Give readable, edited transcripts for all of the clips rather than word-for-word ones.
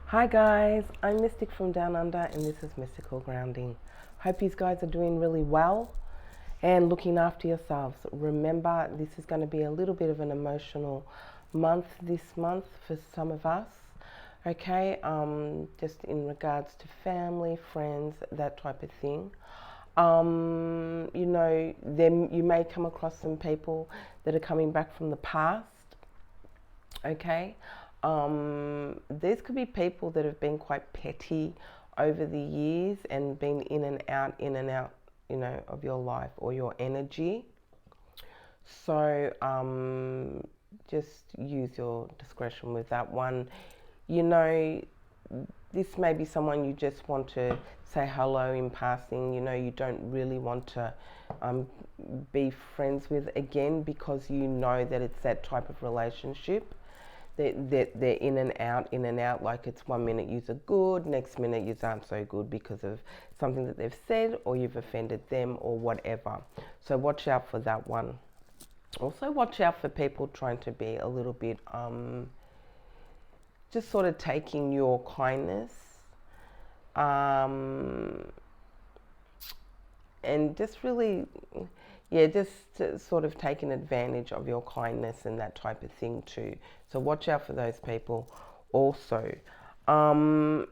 Hi guys, I'm Mystic from Down Under and this is Mystical Grounding. Hope you guys are doing really well and looking after yourselves. Remember, this is going to be a little bit of an emotional month this month for some of us. Okay, just in regards to family, friends, that type of thing. Then you may come across some people that are coming back from the past. Okay, these could be people that have been quite petty over the years and been in and out, of your life or your energy. So just use your discretion with that one. You know, this may be someone you just want to say hello in passing. You don't really want to be friends with again because you know that it's that type of relationship. They're in and out, like it's 1 minute you're good, next minute you aren't so good because of something that they've said or you've offended them or whatever. So watch out for that one. Also watch out for people trying to be a little bit, just sort of taking your kindness and just really, just sort of taking advantage of your kindness and that type of thing too. So watch out for those people also. The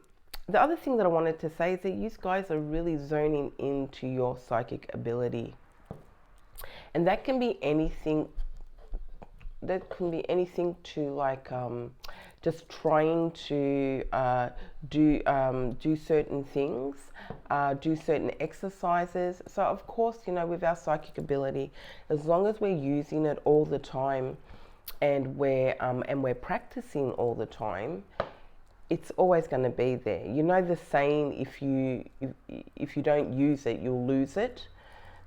other thing that I wanted to say is that you guys are really zoning into your psychic ability. And that can be anything. That can be anything to like just trying to do certain things, do certain exercises. So of course, with our psychic ability, as long as we're using it all the time, and we're practicing all the time, it's always going to be there. You know the saying, if you don't use it, you'll lose it.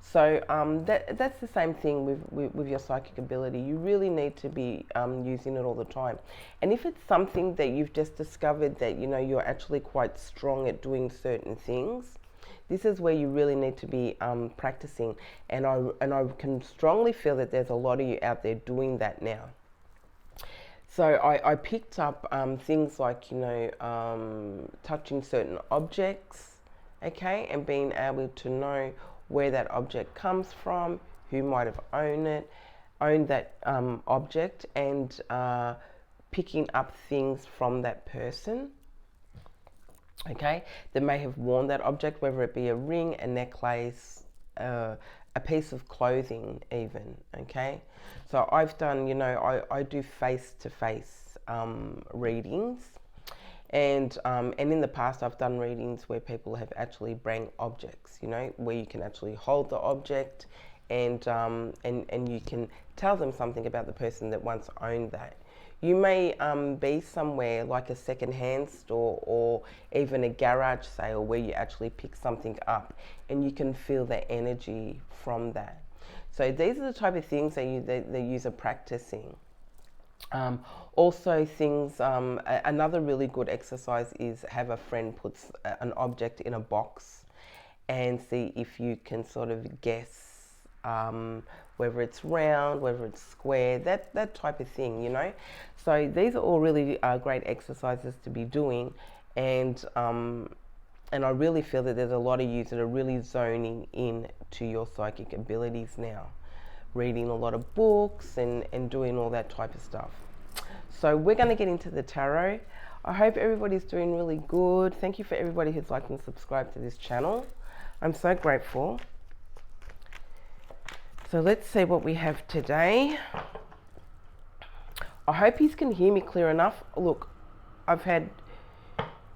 So that's the same thing with your psychic ability. You really need to be using it all the time. And if it's something that you've just discovered that you're actually quite strong at doing certain things, this is where you really need to be practicing. And I can strongly feel that there's a lot of you out there doing that now. So I picked up things like touching certain objects, okay, and being able to know where that object comes from, who might have owned that object, and picking up things from that person, okay, that may have worn that object, whether it be a ring, a necklace, a piece of clothing even, okay. So I've done, I do face-to-face readings. And in the past, I've done readings where people have actually bring objects, where you can actually hold the object and you can tell them something about the person that once owned that. You may be somewhere like a second-hand store or even a garage sale where you actually pick something up and you can feel the energy from that. So these are the type of things that you are practicing. Also things, another really good exercise is have a friend put an object in a box and see if you can sort of guess whether it's round, whether it's square, that type of thing, So these are all really great exercises to be doing, and I really feel that there's a lot of you that are really zoning in to your psychic abilities now, reading a lot of books and doing all that type of stuff. So we're going to get into the tarot. I hope everybody's doing really good. Thank you for everybody who's liked and subscribed to this channel. I'm so grateful. So let's see what we have today. I hope you can hear me clear enough. Look, I've had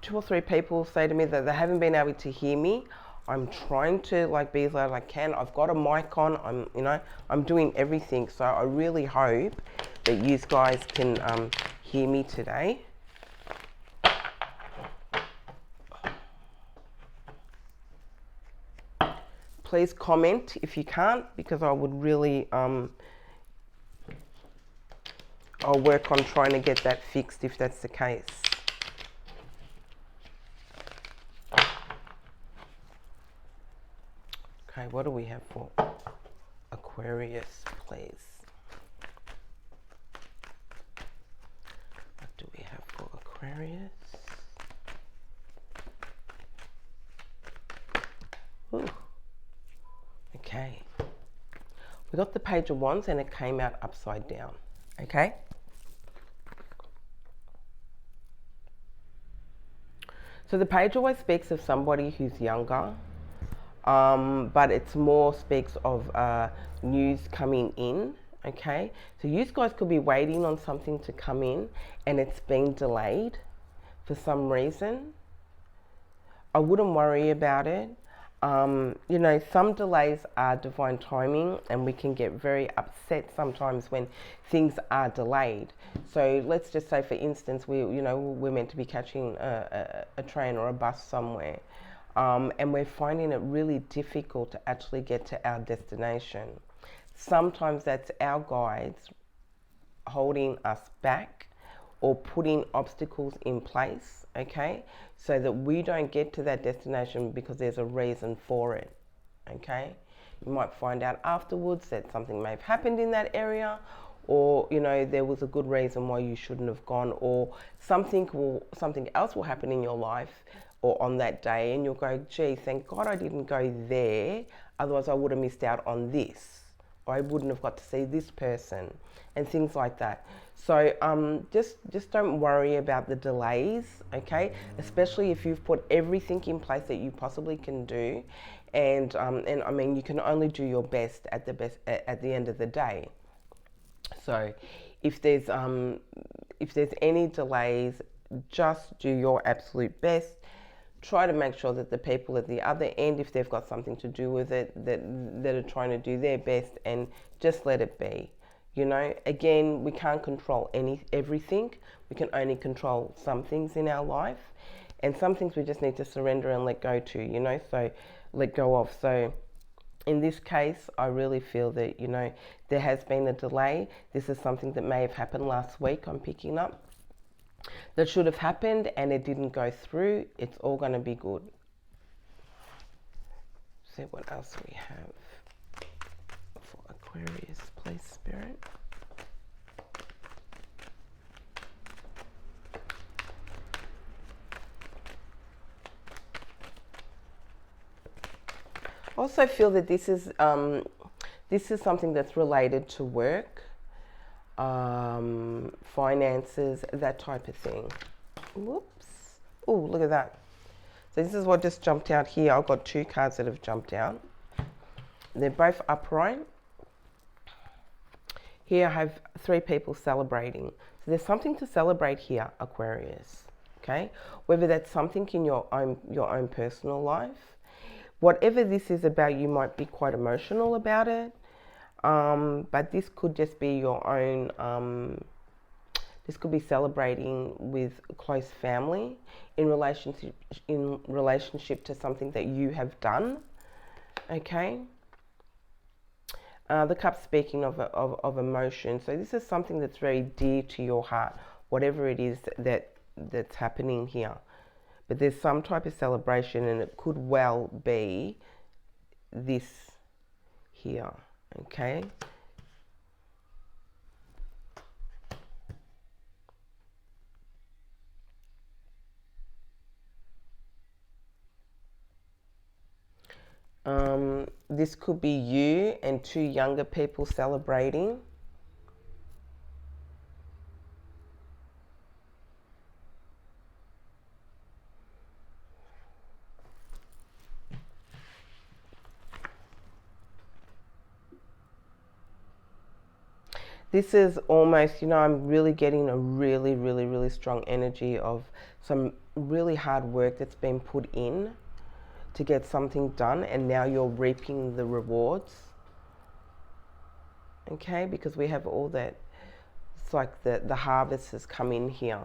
2 or 3 people say to me that they haven't been able to hear me. I'm trying to be as loud as I can. I've got a mic on. I'm doing everything. So I really hope that you guys can hear me today. Please comment if you can't, because I would really, I'll work on trying to get that fixed if that's the case. Okay, what do we have for Aquarius, please? What do we have for Aquarius? Okay. We got the Page of Wands and it came out upside down. Okay. So the page always speaks of somebody who's younger, but it's more speaks of news coming in. Okay, so you guys could be waiting on something to come in and it's been delayed for some reason. I wouldn't worry about it. You know, some delays are divine timing and we can get very upset sometimes when things are delayed. So let's just say, for instance, we're meant to be catching a train or a bus somewhere, and we're finding it really difficult to actually get to our destination. Sometimes that's our guides holding us back or putting obstacles in place, okay, so that we don't get to that destination because there's a reason for it, okay. You might find out afterwards that something may have happened in that area, or there was a good reason why you shouldn't have gone, or something else will happen in your life or on that day, and you'll go, gee, thank God I didn't go there, otherwise I would have missed out on this, or I wouldn't have got to see this person, and things like that. So just don't worry about the delays, okay? Especially if you've put everything in place that you possibly can do, and I mean, you can only do your best at the end of the day. So if there's any delays, just do your absolute best. Try to make sure that the people at the other end, if they've got something to do with it, that are trying to do their best, and just let it be. Again, we can't control everything. We can only control some things in our life, and some things we just need to surrender and let go to, so let go of. So in this case, I really feel that, there has been a delay. This is something that may have happened last week, I'm picking up, that should have happened and it didn't go through. It's all going to be good. See what else we have for Aquarius, please, Spirit. I also feel that this is something that's related to work, finances, that type of thing. Whoops. Oh, look at that. So this is what just jumped out here. I've got two cards that have jumped out. They're both upright. Here I have three people celebrating. So there's something to celebrate here, Aquarius. Okay? Whether that's something in your own personal life. Whatever this is about, you might be quite emotional about it. But this could just be your own, this could be celebrating with close family in relationship to something that you have done. Okay. The cup speaking of emotion. So this is something that's very dear to your heart, whatever it is that's happening here. But there's some type of celebration, and it could well be this here. Okay. This could be you and two younger people celebrating. This is almost, I'm really getting a really, really, really strong energy of some really hard work that's been put in to get something done, and now you're reaping the rewards. Okay, because we have all that, it's like the harvest has come in here.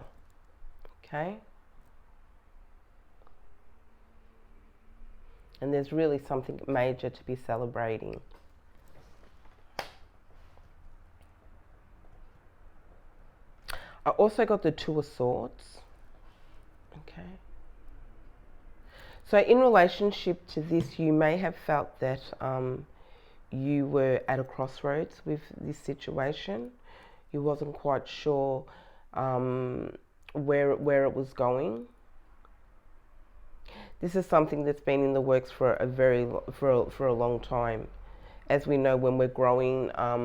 Okay. And there's really something major to be celebrating. I also got the Two of Swords. Okay. So in relationship to this, you may have felt that you were at a crossroads with this situation. You wasn't quite sure where it was going. This is something that's been in the works for a long time. as we know, when we're growing our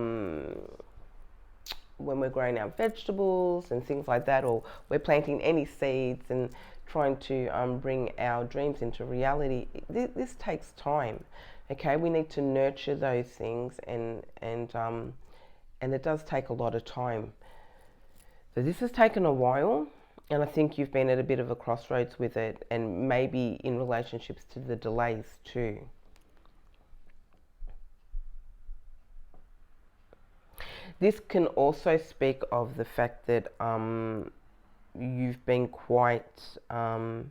vegetables and things like that, or we're planting any seeds and trying to bring our dreams into reality, this takes time. Okay, we need to nurture those things, and it does take a lot of time. So this has taken a while, and I think you've been at a bit of a crossroads with it, and maybe in relationships to the delays too. This can also speak of the fact that you've been quite, I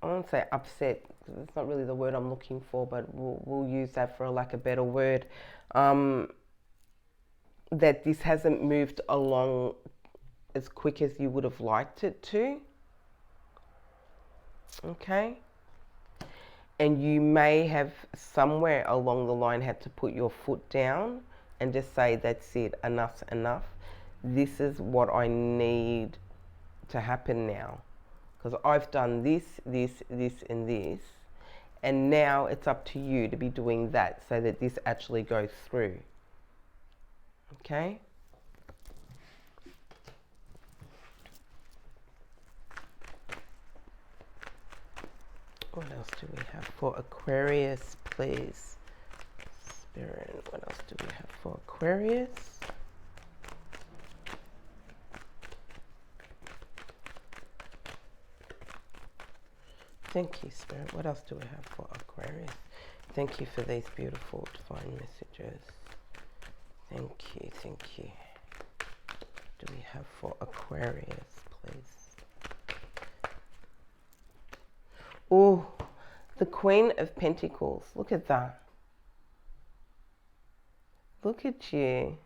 won't say upset, it's not really the word I'm looking for, but we'll use that for a better word, that this hasn't moved along as quick as you would have liked it to. Okay? And you may have somewhere along the line had to put your foot down and just say, that's it, enough's enough. This is what I need to happen now. Because I've done this, and this. And now it's up to you to be doing that so that this actually goes through. Okay? What else do we have for Aquarius, please? Spirit, what else do we have for Aquarius? Thank you, Spirit. What else do we have for Aquarius? Thank you for these beautiful divine messages. Thank you, thank you. What do we have for Aquarius, please? Oh, the Queen of Pentacles. Look at that. Look at you.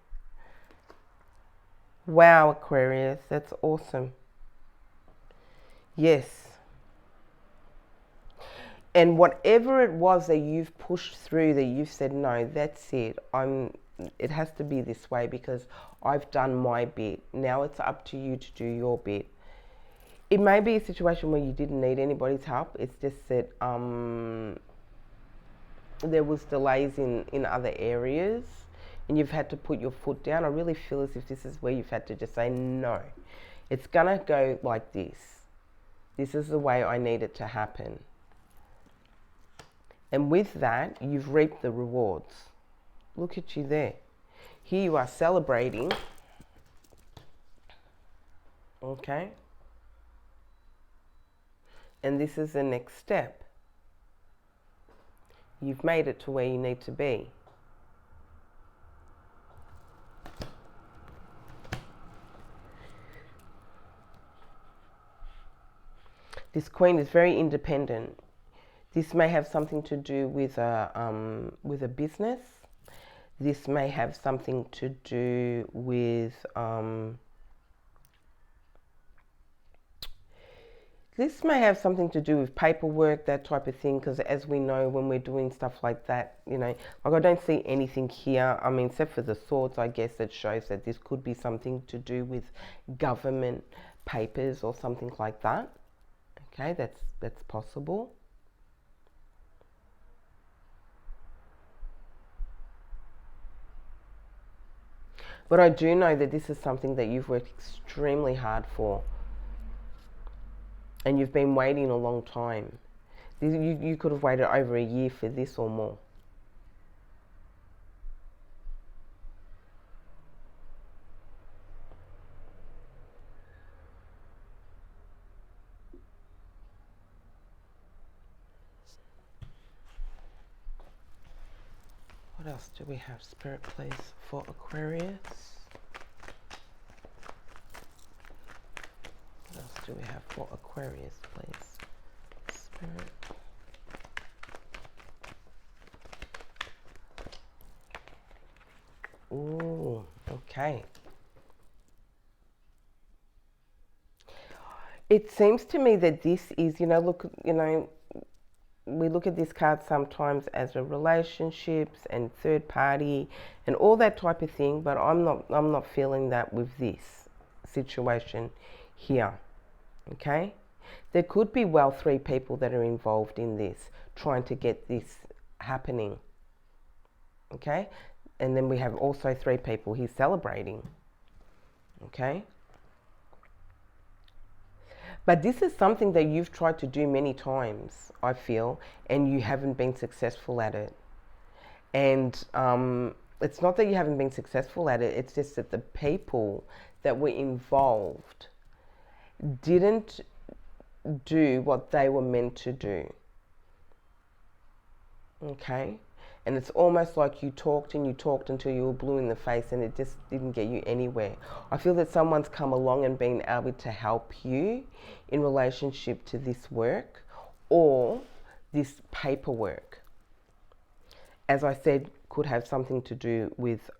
Wow, Aquarius, that's awesome. Yes. And whatever it was that you've pushed through, that you've said, no, that's it. It has to be this way because I've done my bit. Now it's up to you to do your bit. It may be a situation where you didn't need anybody's help. It's just that there was delays in other areas and you've had to put your foot down. I really feel as if this is where you've had to just say, no, it's going to go like this. This is the way I need it to happen. And with that, you've reaped the rewards. Look at you there. Here you are celebrating. Okay? And this is the next step. You've made it to where you need to be. This Queen is very independent. This may have something to do with a business. This may have something to do with paperwork, that type of thing, because as we know, when we're doing stuff like that, like I don't see anything here, except for the swords, I guess, that shows that this could be something to do with government papers or something like that. Okay, that's possible. But I do know that this is something that you've worked extremely hard for. And you've been waiting a long time. You could have waited over a year for this or more. What else do we have, Spirit, please, for Aquarius? What else do we have for Aquarius, please? Spirit. Ooh, okay. It seems to me that this is, we look at this card sometimes as a relationships and third party and all that type of thing, but I'm not feeling that with this situation here. Okay? There could be, 3 people that are involved in this, trying to get this happening. okay? And then we have also 3 people he's celebrating, okay? But this is something that you've tried to do many times, I feel, and you haven't been successful at it. And it's not that you haven't been successful at it, it's just that the people that were involved didn't do what they were meant to do. Okay? And it's almost like you talked and you talked until you were blue in the face and it just didn't get you anywhere. I feel that someone's come along and been able to help you in relationship to this work or this paperwork. As I said, could have something to do with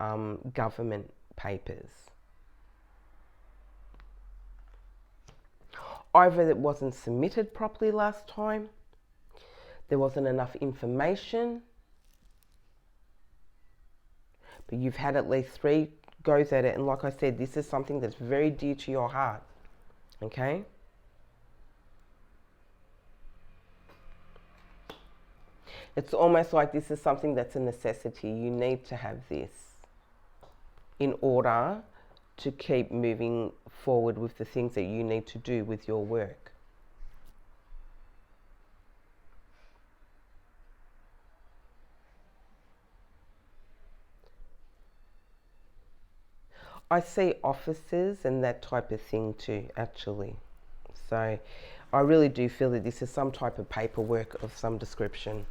government papers. Either it wasn't submitted properly last time, there wasn't enough information, but you've had at least 3 goes at it, and like I said, this is something that's very dear to your heart, okay? It's almost like this is something that's a necessity. You need to have this in order to keep moving forward with the things that you need to do with your work. I see offices and that type of thing too, actually. So I really do feel that this is some type of paperwork of some description.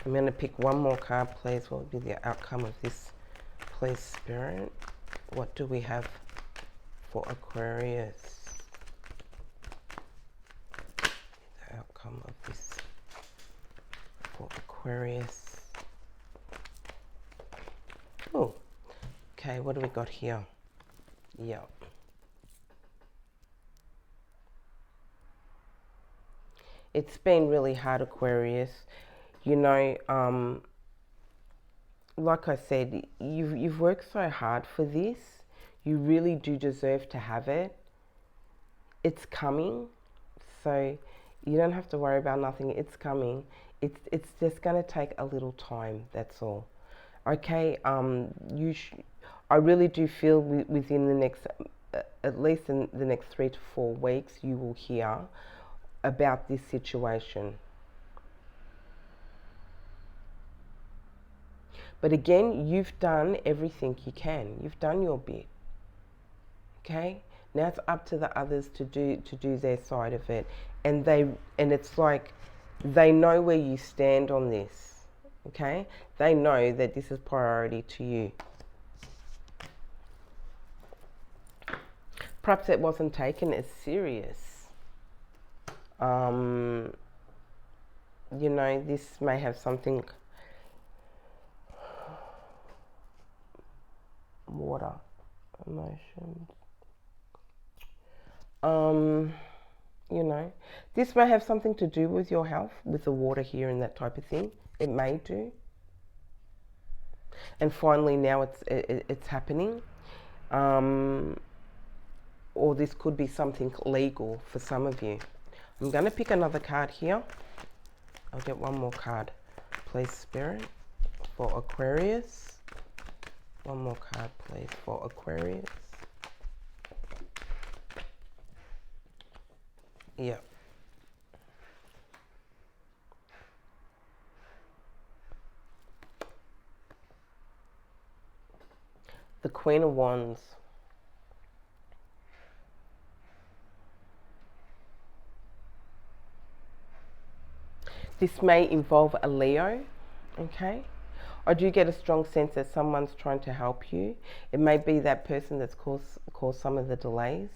I'm going to pick one more card, please. What would be the outcome of this, please, Spirit? What do we have for Aquarius? The outcome of this for Aquarius. Oh, okay, what do we got here? Yeah. It's been really hard, Aquarius. You know, like I said, you've worked so hard for this. You really do deserve to have it. It's coming, so you don't have to worry about nothing. It's coming. It's just going to take a little time. That's all. Okay. I really do feel within the next, at least in the next 3 to 4 weeks, you will hear about this situation. But again, you've done everything you can. You've done your bit. Okay? Now it's up to the others to do their side of it. And it's like they know where you stand on this. Okay? They know that this is priority to you. Perhaps it wasn't taken as serious. You know, this may have something. Water, emotions. You know, this may have something to do with your health, with the water here and that type of thing. It may do. And finally, now it's happening. Or this could be something legal for some of you. I'm going to pick another card here. I'll get one more card, please, Spirit, for Aquarius. One more card, please, for Aquarius. Yeah. The Queen of Wands. This may involve a Leo, okay? I do get a strong sense that someone's trying to help you. It may be that person that's caused some of the delays.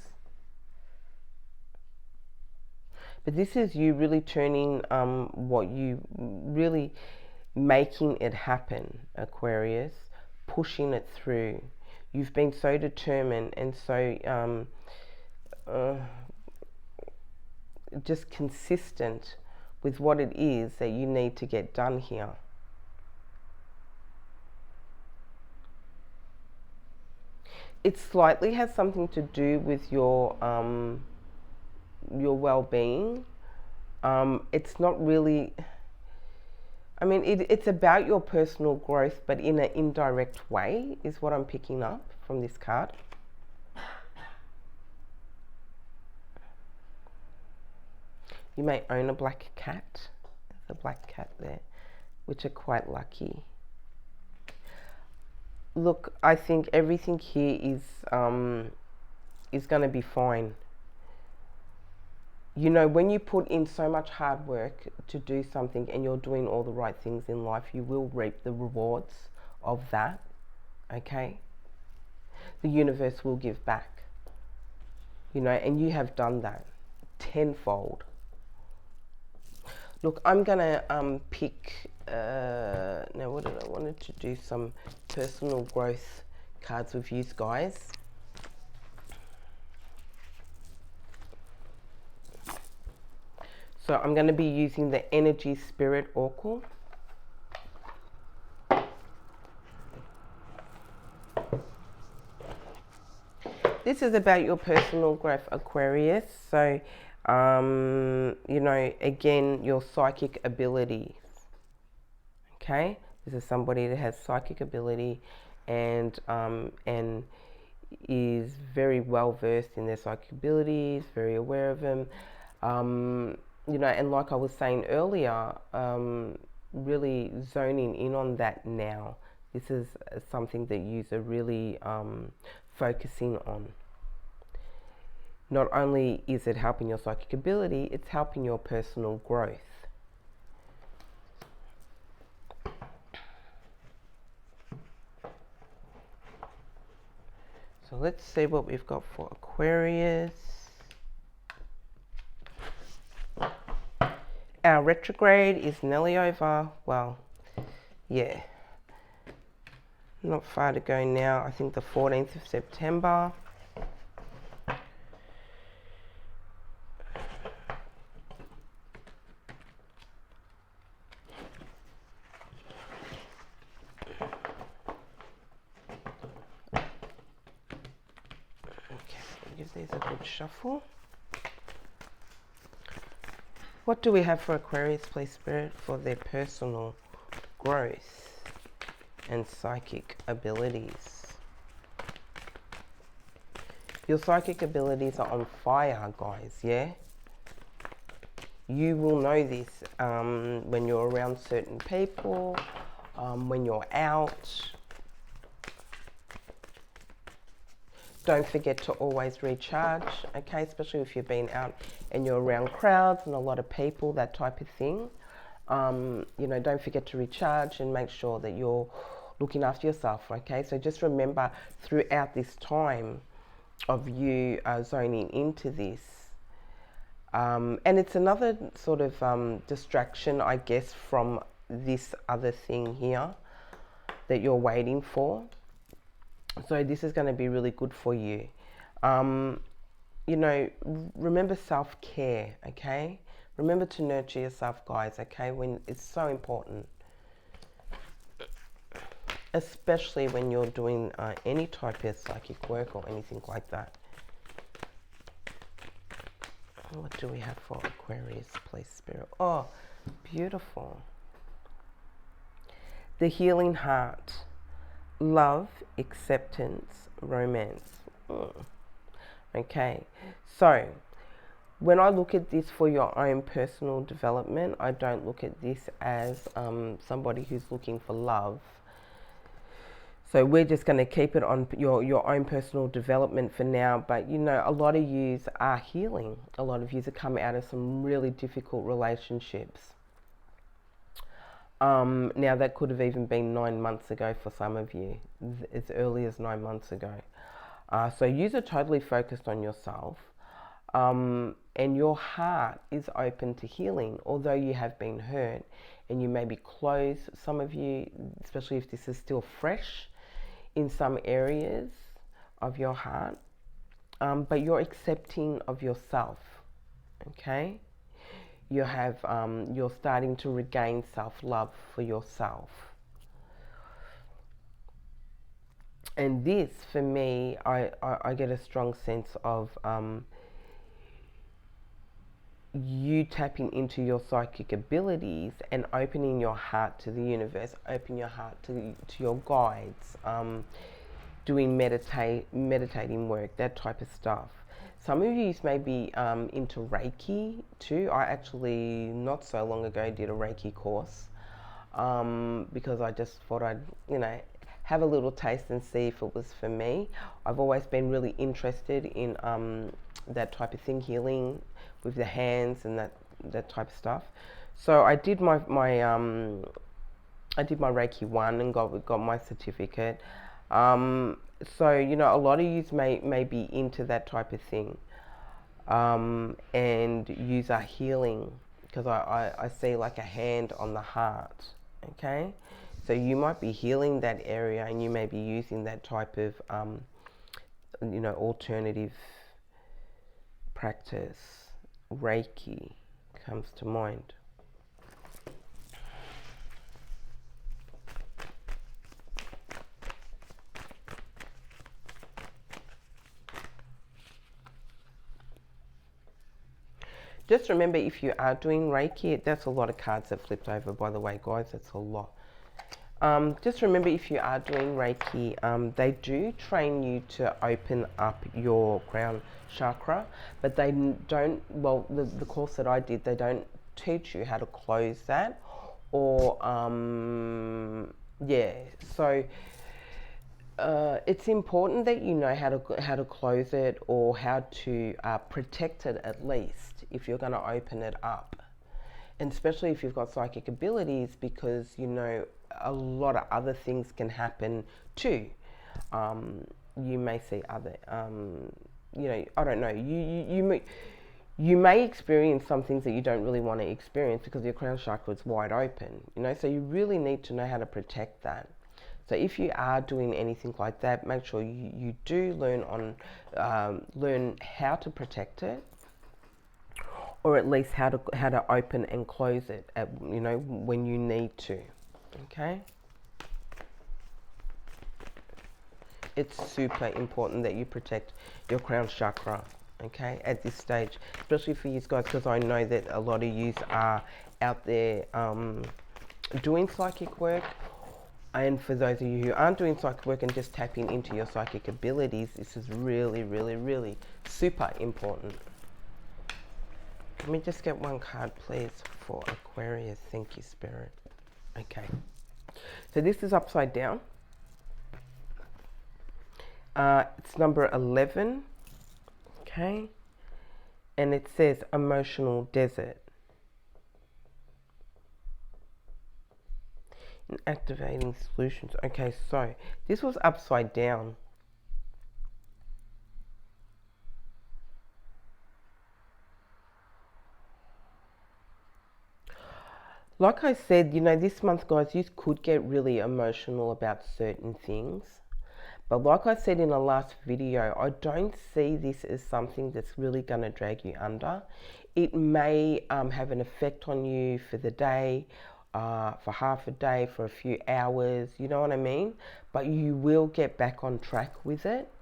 But this is you really turning what you really making it happen, Aquarius, pushing it through. You've been so determined and so just consistent with what it is that you need to get done here. It slightly has something to do with your your well-being. It's not really, I mean, it's about your personal growth, but in an indirect way is what I'm picking up from this card. You may own a black cat. There's a black cat there, which are quite lucky. Look, I think everything here is going to be fine. You know, when you put in so much hard work to do something and you're doing all the right things in life, you will reap the rewards of that, okay? The universe will give back, you know, and you have done that tenfold. Look, I'm going to pick, now what did I wanted to do some personal growth cards with you guys. So I'm going to be using the Energy Spirit Oracle. This is about your personal growth, Aquarius. So, you know, again, your psychic abilities. Okay, this is somebody that has psychic ability and is very well versed in their psychic abilities, very aware of them. You know, and like I was saying earlier, really zoning in on that now. This is something that you are really focusing on. Not only is it helping your psychic ability, it's helping your personal growth. So let's see what we've got for Aquarius. Our retrograde is nearly over. Well, yeah. Not far to go now. I think the 14th of September. Give these a good shuffle. What do we have for Aquarius, please, Spirit, for their personal growth and psychic abilities? Your psychic abilities are on fire, guys, yeah? You will know this when you're around certain people, when you're out. Don't forget to always recharge, okay? Especially if you've been out and you're around crowds and a lot of people, that type of thing. You know, don't forget to recharge and make sure that you're looking after yourself, okay? So just remember throughout this time of you zoning into this, and it's another sort of distraction, I guess, from this other thing here that you're waiting for. So this is going to be really good for you. You know, remember self-care, okay? Remember to nurture yourself, guys, okay? When it's so important. Especially when you're doing any type of psychic work or anything like that. What do we have for Aquarius, please, Spirit? Oh, beautiful. The healing heart. Love, acceptance, romance. Okay, so when I look at this for your own personal development, I don't look at this as somebody who's looking for love. So we're just going to keep it on your own personal development for now. But, you know, a lot of yous are healing. A lot of yous have come out of some really difficult relationships. Now that could have even been 9 months ago for some of you, as early as 9 months ago. So you are totally focused on yourself, and your heart is open to healing, although you have been hurt and you may be closed. Some of you, especially if this is still fresh in some areas of your heart, but you're accepting of yourself, okay? You have, you're starting to regain self-love for yourself. And this, for me, I get a strong sense of you tapping into your psychic abilities and opening your heart to the universe, open your heart to your guides, doing meditating work, that type of stuff. Some of you may be into Reiki too. I actually, not so long ago, did a Reiki course because I just thought I'd, have a little taste and see if it was for me. I've always been really interested in that type of thing, healing with the hands and that type of stuff. So I did my Reiki 1 and got my certificate. So a lot of you may be into that type of thing, and yous are healing, because I see like a hand on the heart. Okay, so you might be healing that area, and you may be using that type of alternative practice. Reiki comes to mind. Just remember, if you are doing Reiki, that's a lot of cards that flipped over, by the way, guys. That's a lot. Just remember, if you are doing Reiki, they do train you to open up your crown chakra, but they don't, well, the course that I did, they don't teach you how to close that, or, yeah, so it's important that you know how to close it, or how to protect it, at least if you're going to open it up, and especially if you've got psychic abilities, because a lot of other things can happen too. You may see other, I don't know. You may experience some things that you don't really want to experience because your crown chakra is wide open. So you really need to know how to protect that. So if you are doing anything like that, make sure you do learn how to protect it, or at least how to open and close it when you need to. Okay. It's super important that you protect your crown chakra, okay, at this stage, especially for you guys, because I know that a lot of you are out there doing psychic work. And for those of you who aren't doing psychic work and just tapping into your psychic abilities, this is really, really, really super important. Let me just get one card, please, for Aquarius. Thank you, Spirit. Okay. So this is upside down. It's number 11. Okay. And it says emotional desert. And activating solutions. Okay, so this was upside down. Like I said, this month, guys, you could get really emotional about certain things. But like I said in the last video, I don't see this as something that's really going to drag you under. It may have an effect on you for the day, for half a day, for a few hours, you know what I mean? But you will get back on track with it.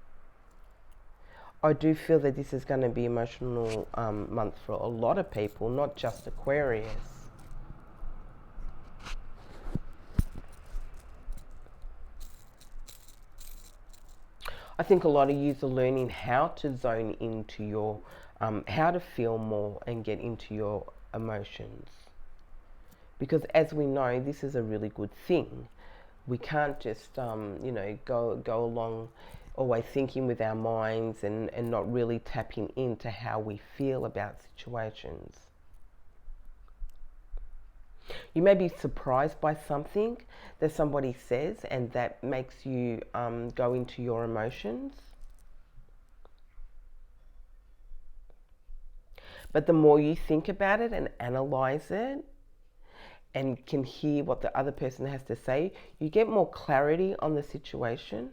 I do feel that this is going to be an emotional month for a lot of people, not just Aquarius. I think a lot of you are learning how to zone into your, how to feel more and get into your emotions. Because as we know, this is a really good thing. We can't just, go along always thinking with our minds and not really tapping into how we feel about situations. You may be surprised by something that somebody says, and that makes you go into your emotions. But the more you think about it and analyze it, and can hear what the other person has to say, you get more clarity on the situation.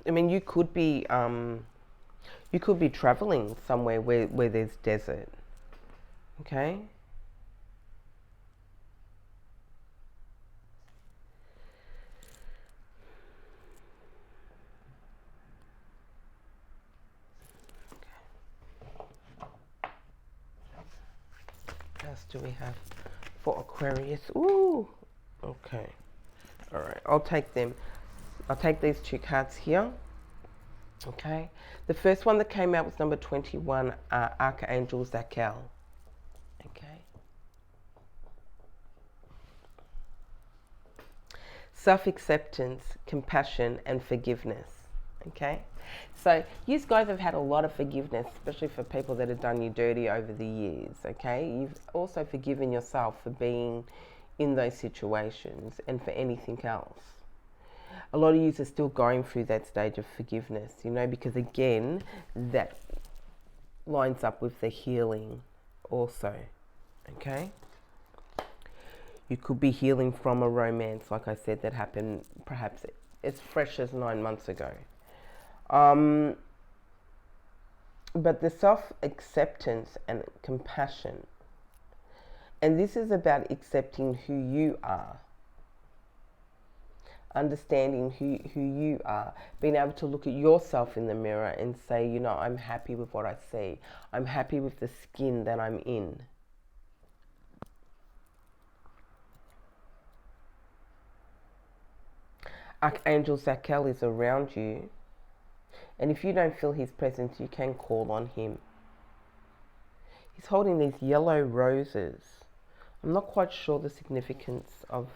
I mean, you could be traveling somewhere where there's desert. Okay. do we have for Aquarius? Ooh, okay. All right, I'll take them. I'll take these two cards here. Okay. The first one that came out was number 21, Archangel Zakel. Okay. Self-acceptance, compassion, and forgiveness. Okay. So you guys have had a lot of forgiveness, especially for people that have done you dirty over the years. Okay. You've also forgiven yourself for being in those situations and for anything else. A lot of you are still going through that stage of forgiveness, you know, because again, that lines up with the healing also, okay? You could be healing from a romance, like I said, that happened perhaps as fresh as 9 months ago. But the self-acceptance and compassion, and this is about accepting who you are, understanding who you are, being able to look at yourself in the mirror and say, you know, I'm happy with what I see. I'm happy with the skin that I'm in. Archangel Zakel is around you. And if you don't feel his presence, you can call on him. He's holding these yellow roses. I'm not quite sure the significance of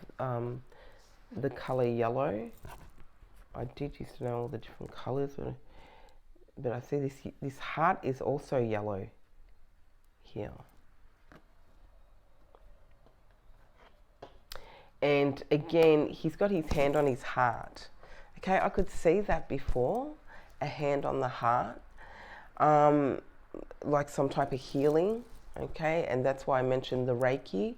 the color yellow. I did used to know all the different colors, but I see this heart is also yellow here. And again, he's got his hand on his heart. Okay, I could see that before, a hand on the heart, like some type of healing. Okay, and that's why I mentioned the Reiki.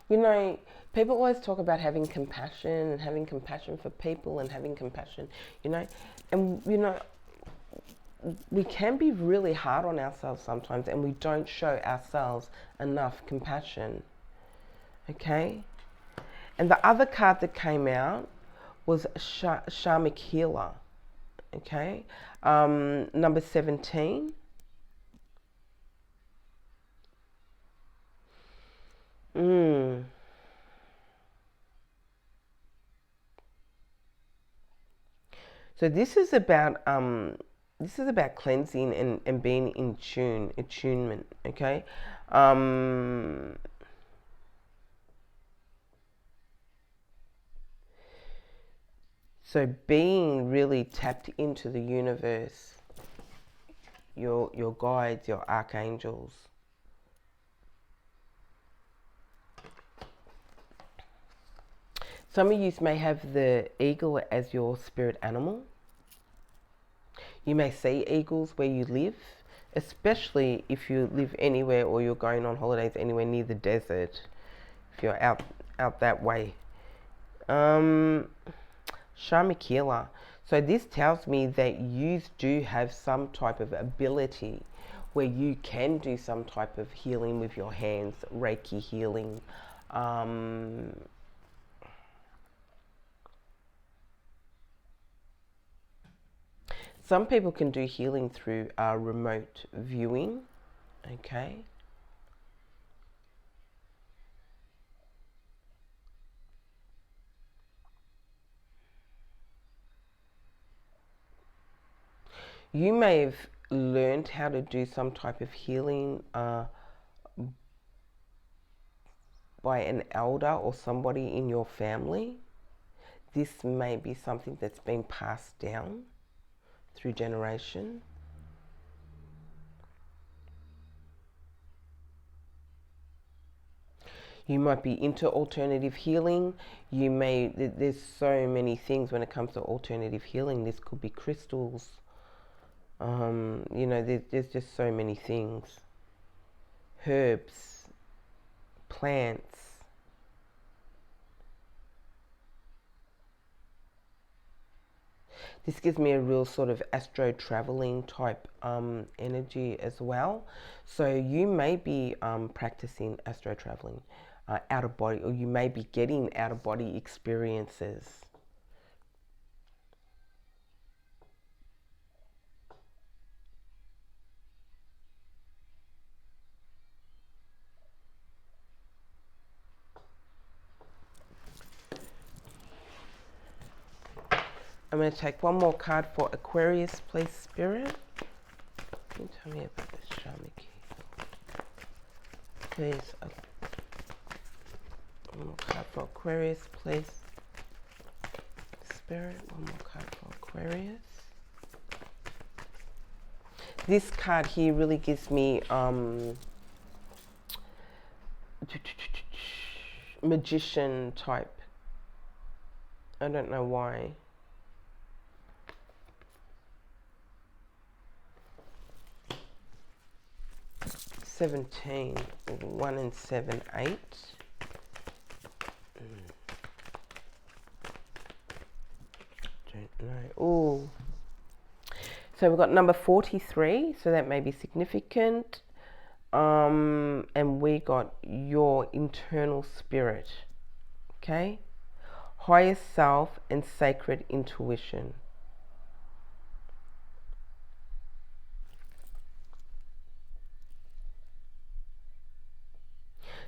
You know, people always talk about having compassion and having compassion for people and having compassion, you know, and, you know, we can be really hard on ourselves sometimes and we don't show ourselves enough compassion, okay? And the other card that came out was Shamik Healer, okay? Number 17. So this is about cleansing and being in attunement, okay? So being really tapped into the universe, your guides, your archangels. Some of you may have the eagle as your spirit animal. You may see eagles where you live, especially if you live anywhere or you're going on holidays anywhere near the desert, if you're out that way. Shamikila. So this tells me that you do have some type of ability where you can do some type of healing with your hands, Reiki healing. Some people can do healing through remote viewing, okay? You may have learned how to do some type of healing by an elder or somebody in your family. This may be something that's been passed down through generation. You might be into alternative healing. There's so many things when it comes to alternative healing. This could be crystals. You know, there's just so many things. Herbs, plants. This gives me a real sort of astro traveling type energy as well. So you may be practicing astro traveling, out of body, or you may be getting out of body experiences. I'm going to take one more card for Aquarius, please, Spirit. Can you tell me about this Shamiki? Please. One more card for Aquarius, please. Spirit, one more card for Aquarius. This card here really gives me magician type. I don't know why. One and 7, 8. Don't know. Oh. So we've got number 43, so that may be significant. And we got your internal spirit. Okay? Higher self and sacred intuition.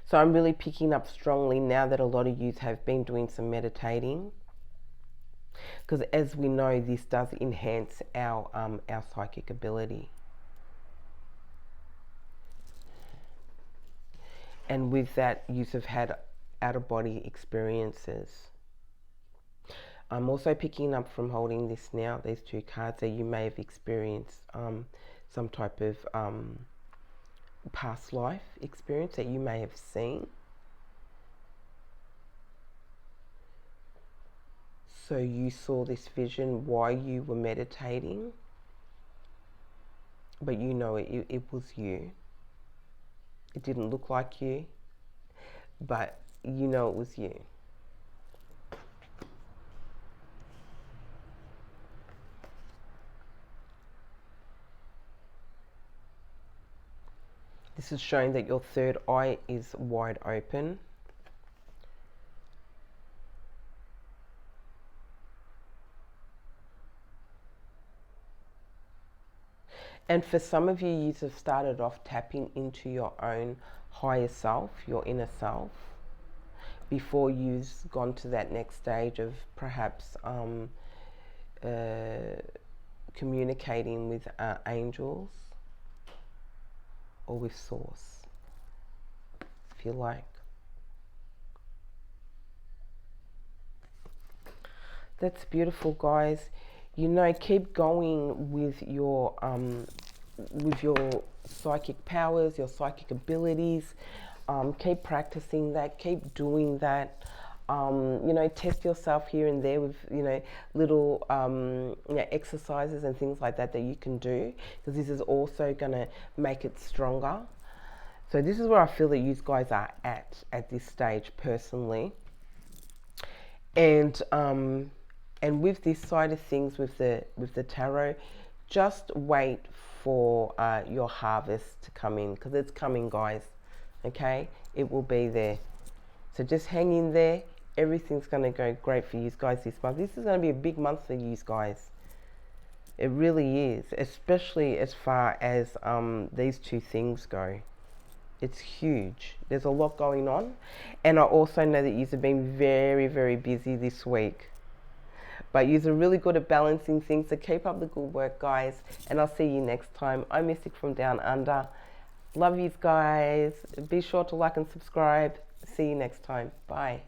So I'm really picking up strongly now that a lot of you have been doing some meditating. Because as we know, this does enhance our psychic ability. And with that, you have had out-of-body experiences. I'm also picking up from holding this now, these two cards, that you may have experienced some type of past life experience that you may have seen. So you saw this vision while you were meditating, but you know it was you. It didn't look like you, but you know it was you. This is showing that your third eye is wide open. And for some of you, you have started off tapping into your own higher self, your inner self, before you've gone to that next stage of perhaps communicating with angels or with Source, if you like. That's beautiful, guys. You know, keep going with your psychic powers, your psychic abilities. Keep practicing that. Keep doing that. You know, test yourself here and there with, you know, little you know, exercises and things like that you can do, because this is also going to make it stronger. So this is where I feel that you guys are at this stage personally. And with this side of things, with the tarot, just wait for your harvest to come in, because it's coming, guys. Okay, it will be there. So just hang in there. Everything's going to go great for you guys this month. This is going to be a big month for you guys. It really is, especially as far as these two things go. It's huge. There's a lot going on, and I also know that you have been very, very busy this week. But you're really good at balancing things, so keep up the good work, guys. And I'll see you next time. I'm Mystic from Down Under. Love you guys. Be sure to like and subscribe. See you next time. Bye.